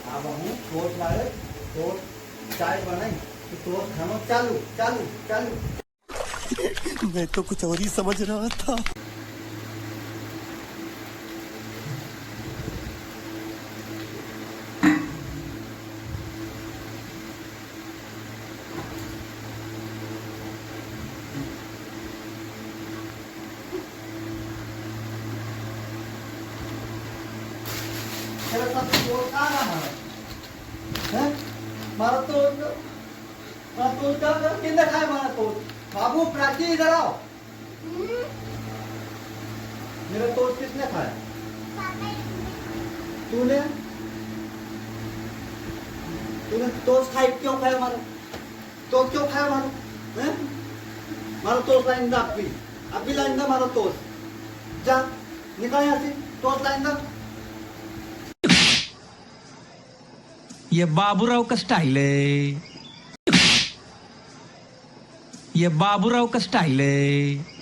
अब हूँ टोस्ट लाए टोस्ट चाय बनाई तो टोस्ट खाना चालू चालू चालू। मैं तो कुछ और ही समझ रहा था। तेरा सब टोस्ट आ रहा है हैं? मारा तो क्या किंदा खाए मारा टोस्ट बाबू प्राची इधर आओ। मेरा टोस्ट किसने खाया? तूने तूने टोस्ट खाई क्यों खाया मारा? तो क्यों खाया मारा हैं? मारा टोस्ट लाइंदा अभी लाइंदा मारा टोस्ट जा निकल यहाँ से टोस्ट लाइंदा। ये बाबूराव का स्टाइल है, ये बाबूराव का स्टाइल है।